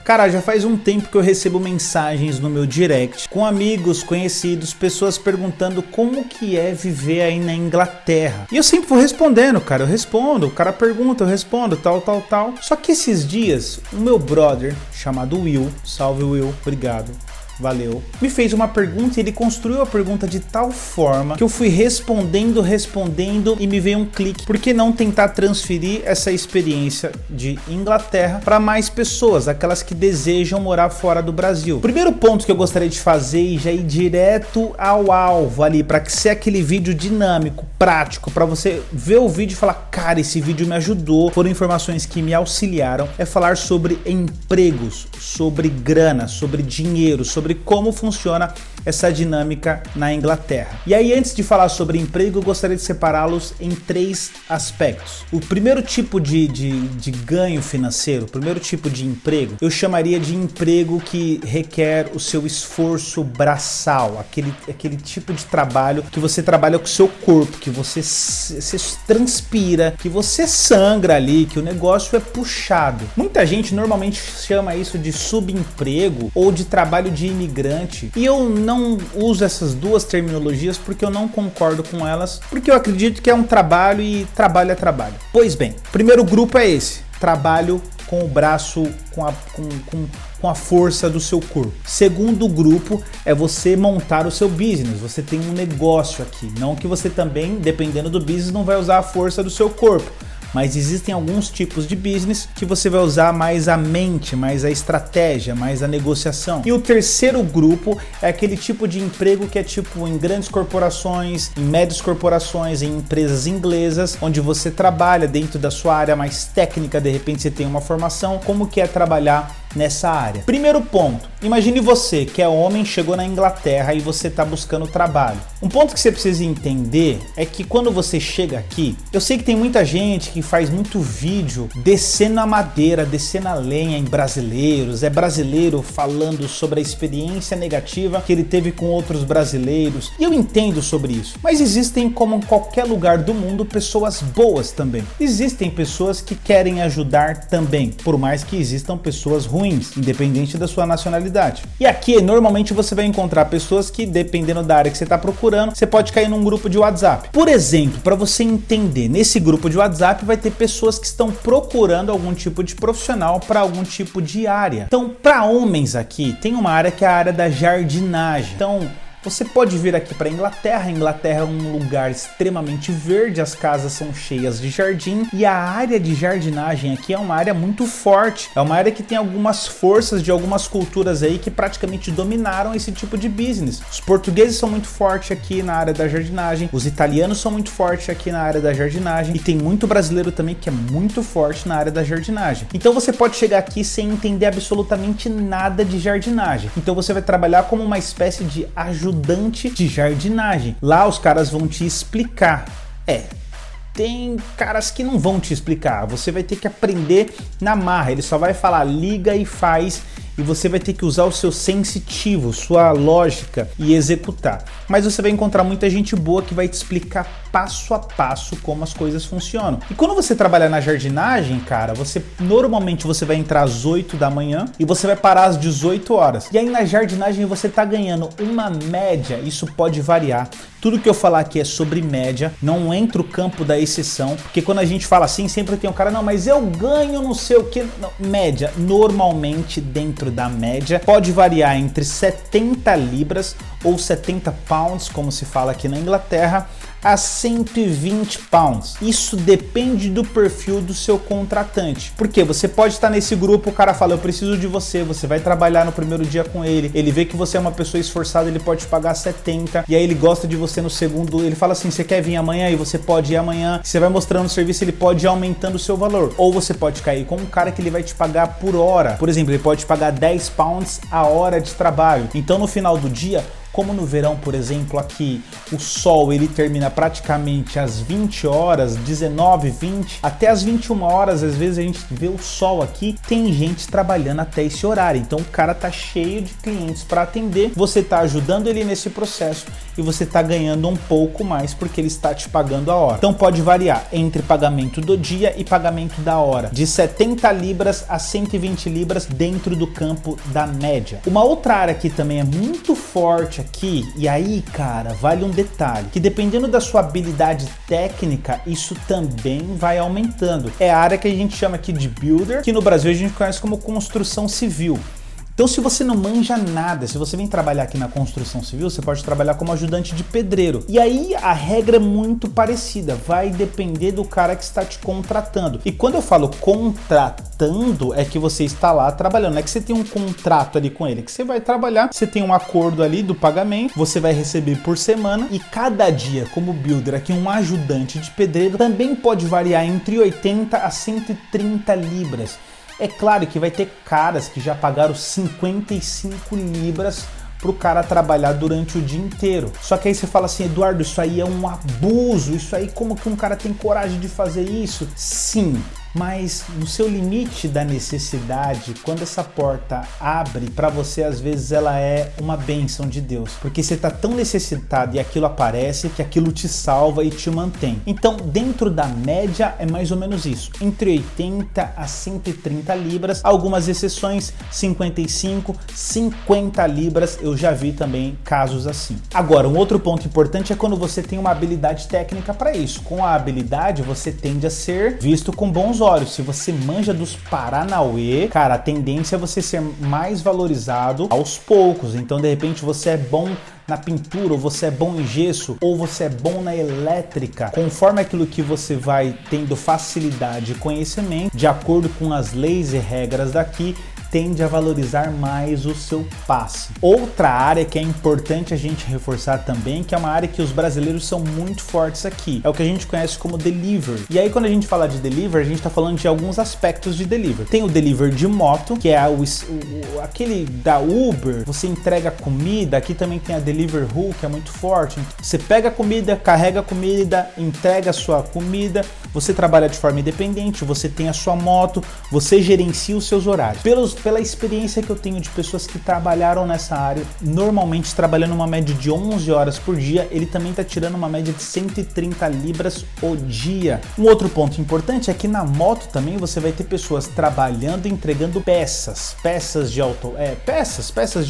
Cara, já faz um tempo que eu recebo mensagens no meu direct com amigos, conhecidos, pessoas perguntando como que é viver aí na Inglaterra. E eu sempre vou respondendo, cara, eu respondo, o cara pergunta, eu respondo, tal. Só que esses dias, o meu brother, chamado Will, salve Will, obrigado. Valeu. Me fez uma pergunta e ele construiu a pergunta de tal forma que eu fui respondendo e me veio um clique. Por que não tentar transferir essa experiência de Inglaterra para mais pessoas, aquelas que desejam morar fora do Brasil? Primeiro ponto que eu gostaria de fazer e já ir direto ao alvo ali, para que ser aquele vídeo dinâmico, prático, para você ver o vídeo e falar, cara, esse vídeo me ajudou, foram informações que me auxiliaram, é falar sobre empregos, sobre grana, sobre dinheiro, sobre como funciona essa dinâmica na Inglaterra. E aí, antes de falar sobre emprego, eu gostaria de separá-los em 3 aspectos. O primeiro tipo de ganho financeiro, o primeiro tipo de emprego, eu chamaria de emprego que requer o seu esforço braçal, aquele tipo de trabalho que você trabalha com o seu corpo, que você transpira, que você sangra ali, que o negócio é puxado. Muita gente normalmente chama isso de subemprego ou de trabalho de imigrante, e eu não uso essas duas terminologias porque eu não concordo com elas, porque eu acredito que é um trabalho e trabalho é trabalho. Pois bem, primeiro grupo é esse, trabalho com o braço, com a força do seu corpo. Segundo grupo é você montar o seu business, você tem um negócio aqui, não que você também, dependendo do business, não vai usar a força do seu corpo. Mas existem alguns tipos de business que você vai usar mais a mente, mais a estratégia, mais a negociação. E o terceiro grupo é aquele tipo de emprego que é tipo em grandes corporações, em médias corporações, em empresas inglesas, onde você trabalha dentro da sua área mais técnica, de repente você tem uma formação, como que é trabalhar nessa área. Primeiro ponto, imagine você que é homem, chegou na Inglaterra e você está buscando trabalho. Um ponto que você precisa entender é que quando você chega aqui, eu sei que tem muita gente que faz muito vídeo descendo a madeira, descendo a lenha em brasileiros, é brasileiro falando sobre a experiência negativa que ele teve com outros brasileiros, e eu entendo sobre isso, mas existem, como em qualquer lugar do mundo, pessoas boas também. Existem pessoas que querem ajudar também, por mais que existam pessoas ruins, independente da sua nacionalidade. E aqui, normalmente, você vai encontrar pessoas que, dependendo da área que você está procurando, você pode cair num grupo de WhatsApp. Por exemplo, para você entender, nesse grupo de WhatsApp vai ter pessoas que estão procurando algum tipo de profissional para algum tipo de área. Então, para homens aqui, tem uma área que é a área da jardinagem. Então, você pode vir aqui para a Inglaterra. A Inglaterra é um lugar extremamente verde, as casas são cheias de jardim e a área de jardinagem aqui é uma área muito forte. É uma área que tem algumas forças de algumas culturas aí que praticamente dominaram esse tipo de business. Os portugueses são muito fortes aqui na área da jardinagem, os italianos são muito fortes aqui na área da jardinagem e tem muito brasileiro também que é muito forte na área da jardinagem. Então você pode chegar aqui sem entender absolutamente nada de jardinagem. Então você vai trabalhar como uma espécie de ajudante de jardinagem. Lá os caras vão te explicar. Tem caras que não vão te explicar. Você vai ter que aprender na marra. Ele só vai falar liga e faz, e você vai ter que usar o seu sensitivo, sua lógica e executar. Mas você vai encontrar muita gente boa que vai te explicar passo a passo como as coisas funcionam. E quando você trabalha na jardinagem, cara, normalmente você vai entrar às 8 da manhã e você vai parar às 18 horas. E aí na jardinagem você tá ganhando uma média, isso pode variar. Tudo que eu falar aqui é sobre média, não entra o campo da exceção, porque quando a gente fala assim, sempre tem um cara, não, mas eu ganho não sei o que. Não, média, normalmente dentro da média, pode variar entre 70 libras ou 70 pounds, como se fala aqui na Inglaterra, a 120 pounds. Isso depende do perfil do seu contratante. Porque você pode estar nesse grupo, o cara fala, eu preciso de você, você vai trabalhar no primeiro dia com ele vê que você é uma pessoa esforçada, ele pode te pagar 70, e aí ele gosta de você no segundo, ele fala assim, você quer vir amanhã? E você pode ir amanhã, você vai mostrando o serviço, ele pode ir aumentando o seu valor. Ou você pode cair com um cara que ele vai te pagar por hora. Por exemplo, ele pode te pagar 10 pounds a hora de trabalho. Então no final do dia, como no verão, por exemplo, aqui o sol ele termina praticamente às 20 horas, 19, 20, até às 21 horas, às vezes a gente vê o sol aqui, tem gente trabalhando até esse horário, então o cara tá cheio de clientes para atender, você tá ajudando ele nesse processo e você tá ganhando um pouco mais porque ele está te pagando a hora. Então pode variar entre pagamento do dia e pagamento da hora, de 70 libras a 120 libras dentro do campo da média. Uma outra área que também é muito forte aqui, e aí, cara, vale um detalhe, que dependendo da sua habilidade técnica, isso também vai aumentando. É a área que a gente chama aqui de builder, que no Brasil a gente conhece como construção civil. Então, se você não manja nada, se você vem trabalhar aqui na construção civil, você pode trabalhar como ajudante de pedreiro. E aí a regra é muito parecida, vai depender do cara que está te contratando. E quando eu falo contratando, é que você está lá trabalhando, não é que você tem um contrato ali com ele, é que você vai trabalhar, você tem um acordo ali do pagamento, você vai receber por semana e cada dia, como builder, aqui um ajudante de pedreiro, também pode variar entre 80 a 130 libras. É claro que vai ter caras que já pagaram 55 libras pro cara trabalhar durante o dia inteiro. Só que aí você fala assim, Eduardo, isso aí é um abuso, isso aí como que um cara tem coragem de fazer isso? Sim, mas no seu limite da necessidade, quando essa porta abre para você, às vezes ela é uma bênção de Deus, porque você tá tão necessitado e aquilo aparece que aquilo te salva e te mantém. Então, dentro da média é mais ou menos isso, entre 80 a 130 libras, algumas exceções 55, 50 libras, eu já vi também casos assim. Agora, um outro ponto importante é quando você tem uma habilidade técnica para isso. Com a habilidade, você tende a ser visto com bons olhos. Se você manja dos paranauê, cara, a tendência é você ser mais valorizado aos poucos. Então, de repente, você é bom na pintura, ou você é bom em gesso, ou você é bom na elétrica. Conforme aquilo que você vai tendo facilidade e conhecimento, de acordo com as leis e regras daqui, tende a valorizar mais o seu passe. Outra área que é importante a gente reforçar também, que é uma área que os brasileiros são muito fortes aqui, é o que a gente conhece como delivery. E aí quando a gente fala de delivery, a gente está falando de alguns aspectos de delivery. Tem o delivery de moto, que é aquele da Uber, você entrega comida, aqui também tem a Deliveroo, que é muito forte. Você pega a comida, carrega a comida, entrega a sua comida, você trabalha de forma independente, você tem a sua moto, você gerencia os seus horários. Pela experiência que eu tenho de pessoas que trabalharam nessa área, normalmente trabalhando uma média de 11 horas por dia, ele também está tirando uma média de 130 libras o dia. Um outro ponto importante é que na moto também você vai ter pessoas trabalhando e entregando peças de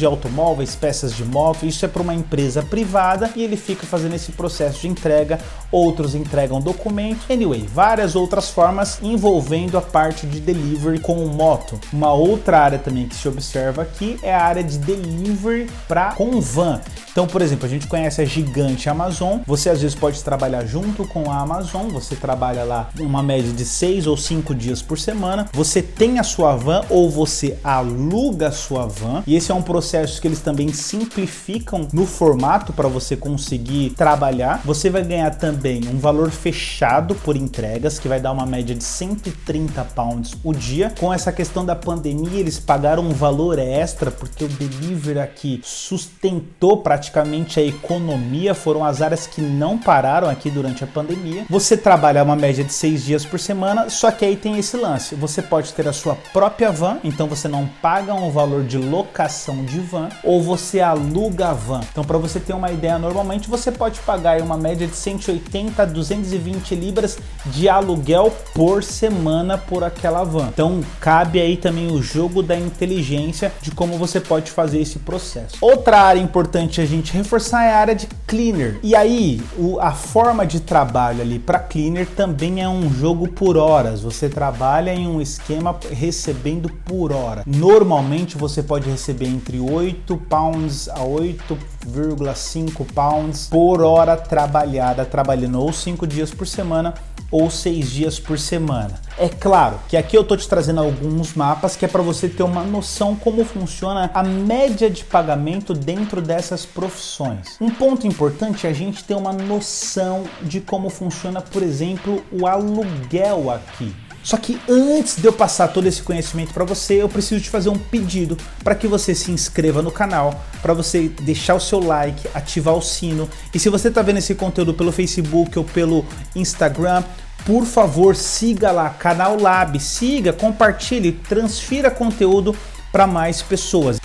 automóveis, peças de moto. Isso é para uma empresa privada e ele fica fazendo esse processo de entrega. Outros entregam documento. Anyway, várias outras formas envolvendo a parte de delivery com moto. Uma outra área também que se observa aqui é a área de delivery com van. Então, por exemplo, a gente conhece a gigante Amazon, você às vezes pode trabalhar junto com a Amazon, você trabalha lá uma média de 6 ou 5 dias por semana, você tem a sua van ou você aluga a sua van, e esse é um processo que eles também simplificam no formato para você conseguir trabalhar. Você vai ganhar também um valor fechado por entregas, que vai dar uma média de 130 pounds o dia. Com essa questão da pandemia, eles pagaram um valor extra, porque o delivery aqui sustentou praticamente a economia, foram as áreas que não pararam aqui durante a pandemia. Você trabalha uma média de 6 dias por semana, só que aí tem esse lance, você pode ter a sua própria van, então você não paga um valor de locação de van, ou você aluga a van. Então, para você ter uma ideia, normalmente você pode pagar uma média de 180 a 220 libras de aluguel por semana por aquela van. Então, cabe aí também o jogo da inteligência de como você pode fazer esse processo. Outra área importante a gente reforçar é a área de cleaner. E aí, a forma de trabalho ali para cleaner também é um jogo por horas. Você trabalha em um esquema recebendo por hora. Normalmente você pode receber entre 8 pounds a 8,5 pounds por hora trabalhada, trabalhando ou 5 dias por semana ou 6 dias por semana. É claro que aqui eu tô te trazendo alguns mapas que é para você ter uma noção como funciona a média de pagamento dentro dessas profissões. Um ponto importante é a gente ter uma noção de como funciona, por exemplo, o aluguel aqui. Só que antes de eu passar todo esse conhecimento para você, eu preciso te fazer um pedido para que você se inscreva no canal, para você deixar o seu like, ativar o sino. E se você está vendo esse conteúdo pelo Facebook ou pelo Instagram, por favor, siga lá, Canal Lab, siga, compartilhe, transfira conteúdo para mais pessoas.